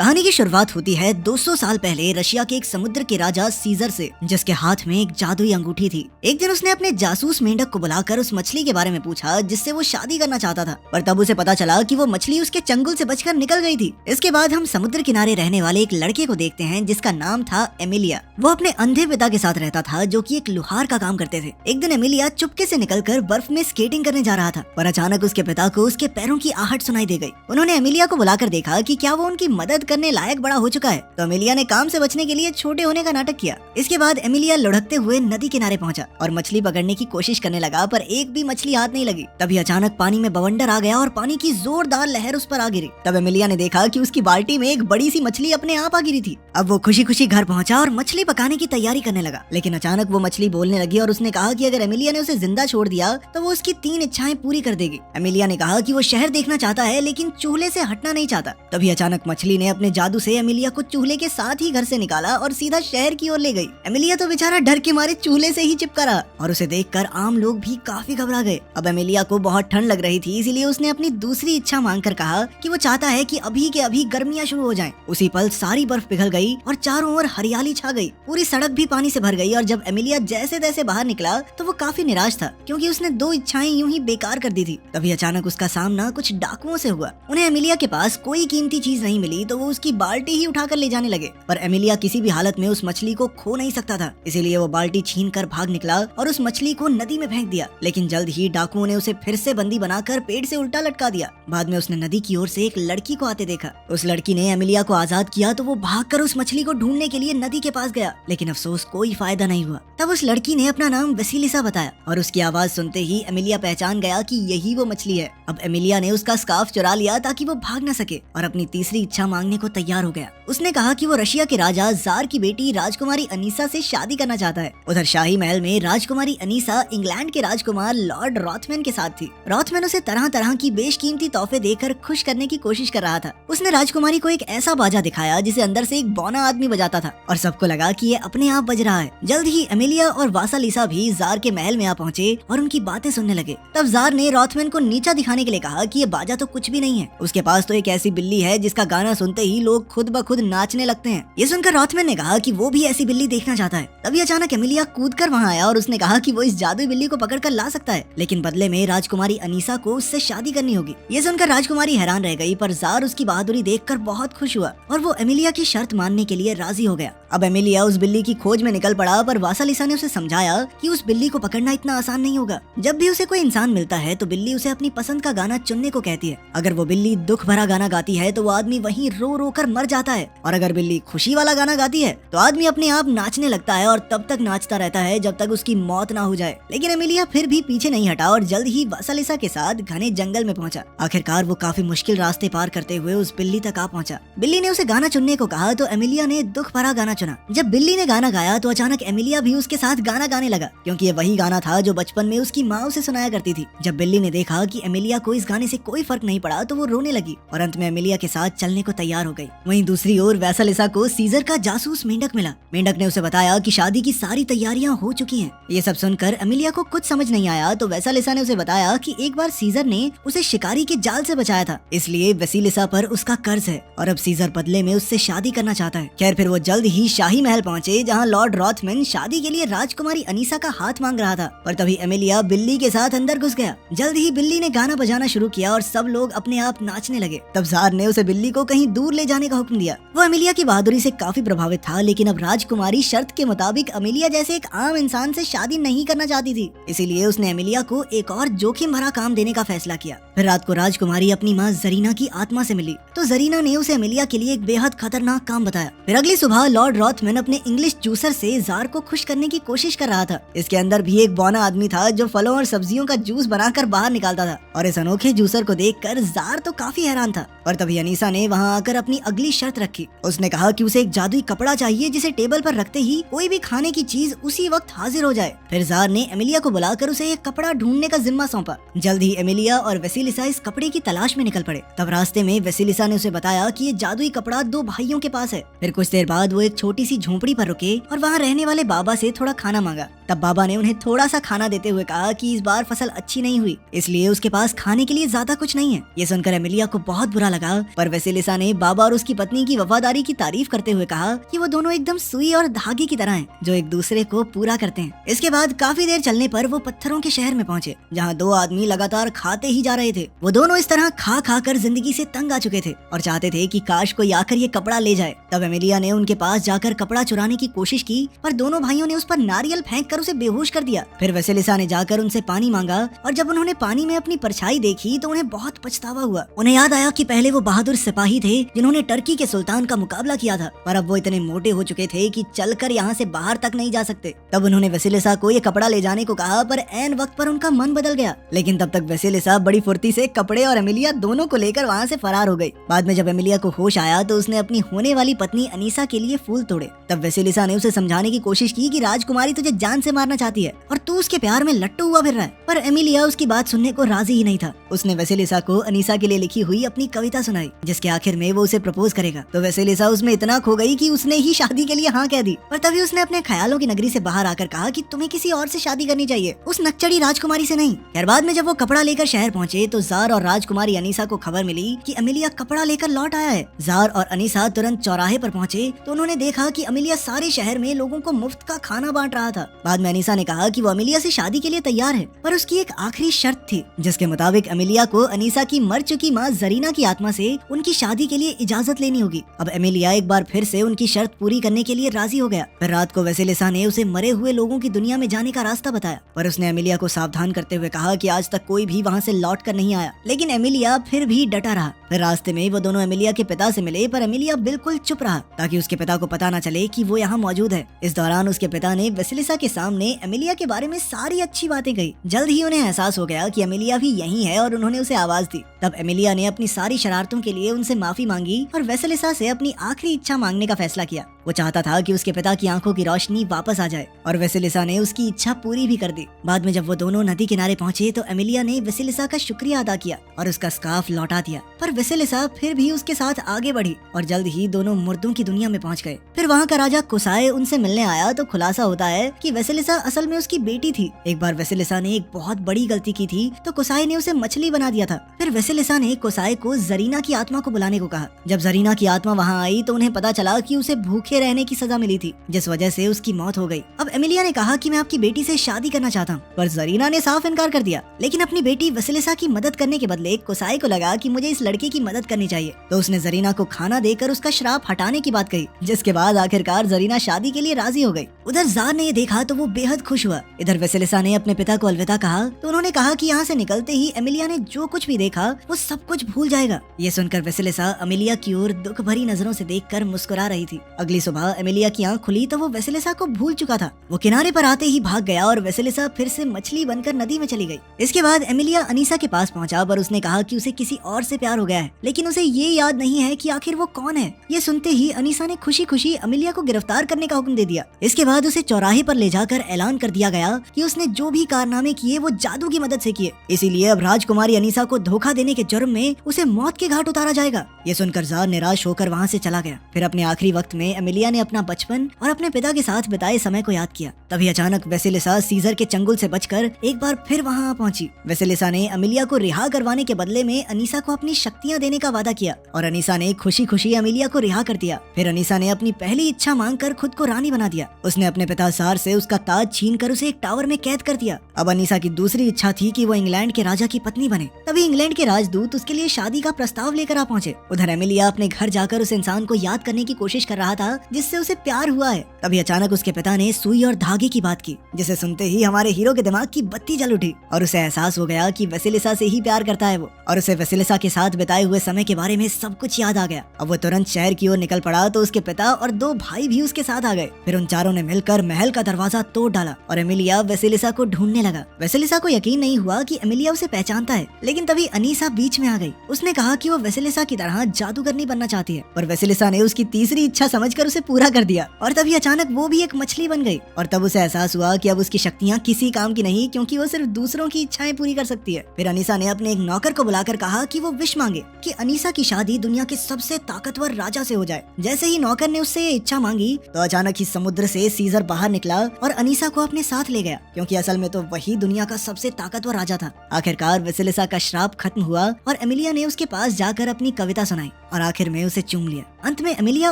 कहानी की शुरुआत होती है 200 साल पहले रशिया के एक समुद्र के राजा सीजर से, जिसके हाथ में एक जादुई अंगूठी थी। एक दिन उसने अपने जासूस मेंढक को बुलाकर उस मछली के बारे में पूछा जिससे वो शादी करना चाहता था, पर तब उसे पता चला कि वो मछली उसके चंगुल से बचकर निकल गई थी। इसके बाद हम समुद्र किनारे रहने वाले एक लड़के को देखते हैं जिसका नाम था एमिलिया। वो अपने अंधे पिता के साथ रहता था जो कि एक लुहार का काम करते थे। एक दिन एमिलिया चुपके से निकलकर बर्फ में स्केटिंग करने जा रहा था, पर अचानक उसके पिता को उसके पैरों की आहट सुनाई दे गई। उन्होंने एमिलिया को बुलाकर देखा कि क्या वो उनकी मदद करने लायक बड़ा हो चुका है, तो एमिलिया ने काम से बचने के लिए छोटे होने का नाटक किया। इसके बाद एमिलिया लुढ़कते हुए नदी किनारे पहुंचा और मछली पकड़ने की कोशिश करने लगा, पर एक भी मछली हाथ नहीं लगी। तभी अचानक पानी में बवंडर आ गया और पानी की जोरदार लहर उस पर आ गिरी। तब एमिलिया ने देखा कि उसकी बाल्टी में एक बड़ी सी मछली अपने आप आ गिरी थी। अब वो खुशी खुशी घर पहुंचा और मछली पकाने की तैयारी करने लगा, लेकिन अचानक वो मछली बोलने लगी और उसने कहा कि अगर एमिलिया ने उसे जिंदा छोड़ दिया तो वो उसकी 3 इच्छाएं पूरी कर देगी। एमिलिया ने कहा कि वो शहर देखना चाहता है लेकिन चूल्हे से हटना नहीं चाहता। तभी अचानक मछली ने अपने जादू से एमिलिया को चूल्हे के साथ ही घर से निकाला और सीधा शहर की ओर ले गई। एमिलिया तो बेचारा डर के मारे चूल्हे से ही चिपका रहा और उसे देखकर आम लोग भी काफी घबरा गए। अब एमिलिया को बहुत ठंड लग रही थी, इसीलिए उसने अपनी दूसरी इच्छा मांगकर कहा कि वो चाहता है कि अभी के अभी गर्मियां शुरू हो जाएं। उसी पल सारी बर्फ पिघल गई और चारों ओर हरियाली छा गई। पूरी सड़क भी पानी से भर गई और जब एमिलिया जैसे तैसे बाहर निकला तो वो काफी निराश था, क्योंकि उसने 2 इच्छाएं यूं ही बेकार कर दी थी। तभी अचानक उसका सामना कुछ डाकुओं से हुआ। उन्हें एमिलिया के पास कोई कीमती चीज नहीं मिली तो वो उसकी बाल्टी ही उठाकर ले जाने लगे, पर एमिलिया किसी भी हालत में उस मछली को खो नहीं सकता था, इसीलिए वो बाल्टी छीनकर भाग निकला और उस मछली को नदी में फेंक दिया। लेकिन जल्द ही डाकुओं ने उसे फिर से बंदी बनाकर पेड़ से उल्टा लटका दिया। बाद में उसने नदी की ओर से एक लड़की को आते देखा। उस लड़की ने एमिलिया को आजाद किया तो वो भागकर उस मछली को ढूंढने के लिए नदी के पास गया, लेकिन अफसोस कोई फायदा नहीं हुआ। तब उस लड़की ने अपना नाम वसीलिसा बताया और उसकी आवाज सुनते ही एमिलिया पहचान गया कि यही वो मछली है। अब एमिलिया ने उसका स्कार्फ चुरा लिया ताकि वो भाग न सके और अपनी तीसरी इच्छा मांगने को तैयार हो गया। उसने कहा कि वो रशिया के राजा जार की बेटी राजकुमारी अनीसा से शादी करना चाहता है। उधर शाही महल में राजकुमारी अनीसा इंग्लैंड के राजकुमार लॉर्ड रॉथमैन के साथ थी। रॉथमैन उसे तरह तरह की बेशकीमती तोहफे देकर खुश करने की कोशिश कर रहा था। उसने राजकुमारी को एक ऐसा बाजा दिखाया जिसे अंदर से एक बौना आदमी बजाता था और सबको लगा कि ये अपने आप बज रहा है। जल्द ही एमिलिया और वासालिसा भी जार के महल में आ पहुंचे और उनकी बातें सुनने लगे। तब जार ने रॉथमैन को नीचा दिखाने के लिए कहा कि ये बाजा तो कुछ भी नहीं है, उसके पास तो एक ऐसी बिल्ली है जिसका गाना सुनते ही लोग खुद ब खुद नाचने लगते हैं। ये सुनकर रॉथमैन ने कहा कि वो भी ऐसी बिल्ली देखना चाहता है। तभी अचानक एमिलिया कूदकर वहां आया और उसने कहा कि वो इस जादुई बिल्ली को पकड़कर ला सकता है, लेकिन बदले में राजकुमारी अनीसा को उससे शादी करनी होगी। ये सुनकर राजकुमारी हैरान रह गई, पर जार उसकी बहादुरी देखकर बहुत खुश हुआ और वो एमिलिया की शर्त मानने के लिए राजी हो गया। अब एमिलिया उस बिल्ली की खोज में निकल पड़ा, पर वासालिसा ने उसे समझाया कि उस बिल्ली को पकड़ना इतना आसान नहीं होगा। जब भी उसे कोई इंसान मिलता है तो बिल्ली उसे अपनी पसंद का गाना चुनने को कहती है। अगर वो बिल्ली दुख भरा गाना गाती है तो वो आदमी वहीं रो रो कर मर जाता है, और अगर बिल्ली खुशी वाला गाना गाती है तो आदमी अपने आप नाचने लगता है और तब तक नाचता रहता है जब तक उसकी मौत ना हो जाए। लेकिन एमिलिया फिर भी पीछे नहीं हटा और जल्द ही वासालिसा के साथ घने जंगल में पहुंचा। आखिरकार वो काफी मुश्किल रास्ते पार करते हुए उस बिल्ली तक आ पहुंचा। बिल्ली ने उसे गाना चुनने को कहा तो एमिलिया ने दुख भरा गाना चुना। जब बिल्ली ने गाना गाया तो अचानक एमिलिया भी उसके साथ गाना गाने लगा, क्योंकि ये वही गाना था जो बचपन में उसकी माँ उसे सुनाया करती थी। जब बिल्ली ने देखा कि एमिलिया को इस गाने से कोई फर्क नहीं पड़ा तो वो रोने लगी और अंत में एमिलिया के साथ चलने को तैयार हो गई। वहीं दूसरी ओर वासालिसा को सीजर का जासूस मेंढक मिला। मेंढक ने उसे बताया कि शादी की सारी तैयारियां हो चुकी हैं। ये सब सुनकर एमिलिया को कुछ समझ नहीं आया तो वासालिसा ने उसे बताया कि एक बार सीजर ने उसे शिकारी के जाल से बचाया था, इसलिए वासालिसा पर उसका कर्ज है और अब सीजर बदले में उससे शादी करना चाहता है। खैर फिर वो जल्द ही शाही महल पहुंचे, जहां लॉर्ड रॉथमैन शादी के लिए राजकुमारी अनीसा का हाथ मांग रहा था, पर तभी एमिलिया बिल्ली के साथ अंदर घुस गया। जल्द ही बिल्ली ने गाना बजाना शुरू किया और सब लोग अपने आप नाचने लगे। तब जार ने उसे बिल्ली को कहीं दूर ले जाने का हुक्म दिया। वो एमिलिया की बहादुरी से काफी प्रभावित था, लेकिन अब राजकुमारी शर्त के मुताबिक एमिलिया जैसे एक आम इंसान से शादी नहीं करना चाहती थी, इसीलिए उसने एमिलिया को एक और जोखिम भरा काम देने का फैसला किया। फिर रात को राजकुमारी अपनी माँ जरीना की आत्मा से मिली तो जरीना ने उसे एमिलिया के लिए एक बेहद खतरनाक काम बताया। फिर अगली सुबह लॉर्ड रॉथमैन अपने इंग्लिश जूसर से जार को खुश करने की कोशिश कर रहा था। इसके अंदर भी एक बौना आदमी था जो फलों और सब्जियों का जूस बनाकर बाहर निकालता था, और इस अनोखे जूसर को देखकर जार तो काफी हैरान था। और तभी अनीसा ने वहां आकर अपनी अगली शर्त रखी। उसने कहा कि उसे एक जादुई कपड़ा चाहिए जिसे टेबल पर रखते ही कोई भी खाने की चीज उसी वक्त हाजिर हो जाए। फिर जार ने एमिलिया को बुलाकर उसे एक कपड़ा ढूंढने का जिम्मा सौंपा। जल्द ही एमिलिया और वासालिसा इस कपड़े की तलाश में निकल पड़े। तब रास्ते में वासालिसा ने उसे बताया कि ये जादुई कपड़ा 2 भाइयों के पास है। फिर कुछ देर बाद वो एक छोटी सी झोपड़ी पर रुके और वहाँ रहने वाले बाबा से थोड़ा खाना मांगा तब बाबा ने उन्हें थोड़ा सा खाना देते हुए कहा कि इस बार फसल अच्छी नहीं हुई, इसलिए उसके पास खाने के लिए ज्यादा कुछ नहीं है। ये सुनकर एमिलिया को बहुत बुरा लगा, पर वेसेलिसा ने बाबा और उसकी पत्नी की वफादारी की तारीफ करते हुए कहा कि वो दोनों एकदम सुई और धागे की तरह हैं, जो एक दूसरे को पूरा करते हैं। इसके बाद काफी देर चलने पर वो पत्थरों के शहर में पहुंचे, जहाँ दो आदमी लगातार खाते ही जा रहे थे। वो दोनों इस तरह खा खा कर जिंदगी से तंग आ चुके थे और चाहते थे कि काश कोई आकर ये कपड़ा ले जाए। तब एमिलिया ने उनके पास जाकर कपड़ा चुराने की कोशिश की, पर दोनों भाइयों ने उस पर नारियल फेंक कर उसे बेहोश कर दिया। फिर वेसेलिसा ने जाकर उनसे पानी मांगा और जब उन्होंने पानी में अपनी परछाई देखी तो उन्हें बहुत पछतावा हुआ। उन्हें याद आया कि पहले वो बहादुर सिपाही थे जिन्होंने टर्की के सुल्तान का मुकाबला किया था, पर अब वो इतने मोटे हो चुके थे कि चलकर यहाँ से बाहर तक नहीं जा सकते। तब उन्होंने वेसेलिसा को ये कपड़ा ले जाने को कहा, पर ऐन वक्त पर उनका मन बदल गया। लेकिन तब तक वेसेलिसा बड़ी फुर्ती से कपड़े और एमिलिया दोनों को लेकर वहाँ से फरार हो गई। बाद में जब एमिलिया को होश आया तो उसने अपनी होने वाली पत्नी अनीसा के लिए फूल तोड़े। तब वेसेलिसा ने उसे समझाने की कोशिश की कि राजकुमारी तुझे जान से मारना चाहती है और तू उसके प्यार में लट्टू हुआ फिर रहा है, पर एमिलिया उसकी बात सुनने को राजी ही नहीं था। उसने वेसेलिसा को अनीसा के लिए लिखी हुई अपनी कविता सुनाई, जिसके आखिर में वो उसे प्रपोज करेगा। तो वेसेलिसा उसमें इतना खो गई कि उसने ही शादी के लिए हाँ कह दी। पर तभी उसने अपने ख्यालों की नगरी से बाहर आकर कहा कि तुम्हें किसी और से शादी करनी चाहिए, उस नक्चड़ी राजकुमारी से नहीं। खैर बाद में जब वो कपड़ा लेकर शहर पहुंचे तो जार और राजकुमारी अनीसा को खबर मिली कि अमेलिया कपड़ा लेकर लौट आया है। जार और अनीसा तुरंत चौराहे पर पहुंचे तो उन्होंने देखा कि अमेलिया सारे शहर में लोगों को मुफ्त का खाना बांट रहा था। बाद में अनीसा ने कहा कि वो अमेलिया से शादी के लिए तैयार है, पर उसकी एक आखिरी शर्त थी, जिसके मुताबिक अमेलिया को अनीसा की मर चुकी माँ जरीना की आत्मा से उनकी शादी के लिए इजाजत लेनी होगी। अब एमिलिया एक बार फिर से उनकी शर्त पूरी करने के लिए राजी हो गया। फिर रात को वेसेलिसा ने उसे मरे हुए लोगों की दुनिया में जाने का रास्ता बताया, पर उसने एमिलिया को सावधान करते हुए कहा कि आज तक कोई भी वहाँ से लौट कर नहीं आया। लेकिन एमिलिया फिर भी डटा रहा। फिर रास्ते में वो दोनों एमिलिया के पिता से मिले, पर एमिलिया बिल्कुल चुप रहा ताकि उसके पिता को पता न चले कि वो यहाँ मौजूद है। इस दौरान उसके पिता ने वेसेलिसा के सामने एमिलिया के बारे में सारी अच्छी बातें कही। जल्द ही उन्हें एहसास हो गया कि एमिलिया भी यही है और उन्होंने उसे आवाज दी। तब एमिलिया ने अपनी सारी शरारतों के लिए उनसे माफी मांगी और वेसेलिसा से अपनी आखिरी इच्छा मांगने का फैसला किया। वो चाहता था कि उसके पिता की आंखों की रोशनी वापस आ जाए और वेसेलिसा ने उसकी इच्छा पूरी भी कर दी। बाद में जब वो दोनों नदी किनारे पहुंचे तो एमिलिया ने वेसेलिसा का शुक्रिया अदा किया और उसका स्कार्फ लौटा दिया, पर वेसेलिसा फिर भी उसके साथ आगे बढ़ी और जल्द ही दोनों मुर्दों की दुनिया में पहुंच गए। फिर वहाँ का राजा कुसाई उनसे मिलने आया तो खुलासा होता है कि वेसेलिसा असल में उसकी बेटी थी। एक बार वेसेलिसा ने एक बहुत बड़ी गलती की थी तो कुसाई ने उसे मछली बना दिया था। फिर वेसेलिसा ने कुसाई को जरीना की आत्मा को बुलाने को कहा। जब जरीना की आत्मा वहाँ आई तो उन्हें पता चला कि उसे भूखे रहने की सजा मिली थी, जिस वजह से उसकी मौत हो गई। अब एमिलिया ने कहा कि मैं आपकी बेटी से शादी करना चाहता हूँ, पर जरीना ने साफ इनकार कर दिया। लेकिन अपनी बेटी वेसेलिसा की मदद करने के बदले कुसाई को लगा कि मुझे इस लड़के की मदद करनी चाहिए, तो उसने जरीना को खाना देकर उसका श्राप हटाने की बात कही, जिसके बाद आखिरकार जरीना शादी के लिए राजी हो गई। उधर जार ने ये देखा तो वो बेहद खुश हुआ। इधर वेसेलिसा ने अपने पिता को अलविदा कहा तो उन्होंने कहा कि यहाँ से निकलते ही एमिलिया ने जो कुछ भी देखा वो सब कुछ भूल जाएगा। ये सुनकर वेसेलिसा एमिलिया की ओर दुख भरी नजरों से देखकर मुस्कुरा रही थी। अगली सुबह एमिलिया की आंख खुली तो वो वेसेलिसा को भूल चुका था। वो किनारे पर आते ही भाग गया और वेसेलिसा फिर से मछली बनकर नदी में चली गई। इसके बाद एमिलिया अनीसा के पास पहुंचा, पर उसने कहा कि उसे किसी और से प्यार हो गया है, लेकिन उसे ये याद नहीं है कि आखिर वो कौन है। ये सुनते ही अनीसा ने खुशी खुशी एमिलिया को गिरफ्तार करने का हुक्म दे दिया। इसके बाद उसे चौराहे पर ले जाकर ऐलान कर दिया गया कि उसने जो भी कारनामे किए वो जादू की मदद से किए, इसीलिए अब राजकुमारी अनीसा को धोखा देने के जुर्म में उसे मौत के घाट उतारा जाएगा। ये सुनकर जार निराश होकर वहाँ से चला गया। फिर अपने आखिरी वक्त में एमिलिया ने अपना बचपन और अपने पिता के साथ बिताए समय को याद किया। तभी अचानक वेसेलिसा सीजर के चंगुल से बचकर एक बार फिर वहाँ पहुंची। वेसेलिसा ने एमिलिया को रिहा करवाने के बदले में अनीसा को अपनी शक्तियाँ देने का वादा किया और अनीसा ने खुशी खुशी एमिलिया को रिहा कर दिया। फिर अनीसा ने अपनी पहली इच्छा मांगकर खुद को रानी बना दिया। उसने अपने पिता जार से उसका ताज छीनकर उसे एक टावर में कैद कर दिया। अब अनीसा की दूसरी इच्छा थी कि वो इंग्लैंड के राजा की पत्नी बने। तभी इंग्लैंड के राजदूत उसके लिए शादी का प्रस्ताव लेकर आ पहुंचे। उधर एमिलिया अपने घर जाकर उस इंसान को याद करने की कोशिश कर रहा था जिससे उसे प्यार हुआ है। तभी अचानक उसके पिता ने सुई और धागे की बात की, जिसे सुनते ही हमारे हीरो के दिमाग की बत्ती जल उठी और उसे एहसास हो गया कि वेसेलिसा से ही प्यार करता है वो, और उसे वेसेलिसा के साथ बिताए हुए समय के बारे में सब कुछ याद आ गया। अब वो तुरंत शहर की ओर निकल पड़ा तो उसके पिता और दो भाई भी उसके साथ आ गए। फिर उन चारों ने मिलकर महल का दरवाजा तोड़ डाला और एमिलिया वेसेलिसा को ढूंढने लगा। वेसेलिसा को यकीन नहीं हुआ कि एमिलिया उसे पहचानता है, लेकिन तभी अनीसा बीच में आ गई। उसने कहा कि वो वेसेलिसा की तरह जादूगरनी बनना चाहती है, पर वेसेलिसा ने उसकी तीसरी इच्छा समझकर उसे पूरा कर दिया और तभी अचानक वो भी एक मछली बन गई। और तब उसे एहसास हुआ कि अब उसकी शक्तियाँ किसी काम की नहीं, क्योंकि वो सिर्फ दूसरों की इच्छाएं पूरी कर सकती है। फिर अनीसा ने अपने एक नौकर को बुलाकर कहा कि वो विश मांगे कि अनीसा की शादी दुनिया के सबसे ताकतवर राजा से हो जाए। जैसे ही नौकर ने उससे ये इच्छा मांगी तो अचानक ही समुद्र से सीजर बाहर निकला और अनीसा को अपने साथ ले गया, क्योंकि असल में तो वही दुनिया का सबसे ताकतवर राजा था। आखिरकार वेसिलिसा का श्राप खत्म हुआ और एमिलिया ने उसके पास जाकर अपनी कविता सुनाई और आखिर में उसे चूम लिया। अंत में एमिलिया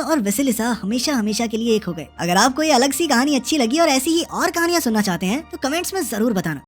और वेसिलिसा हमेशा हमेशा के लिए एक हो गए। अगर आपको ये अलग सी कहानी अच्छी लगी और ऐसी ही और कहानियां सुनना चाहते हैं तो कमेंट्स में जरूर बताना।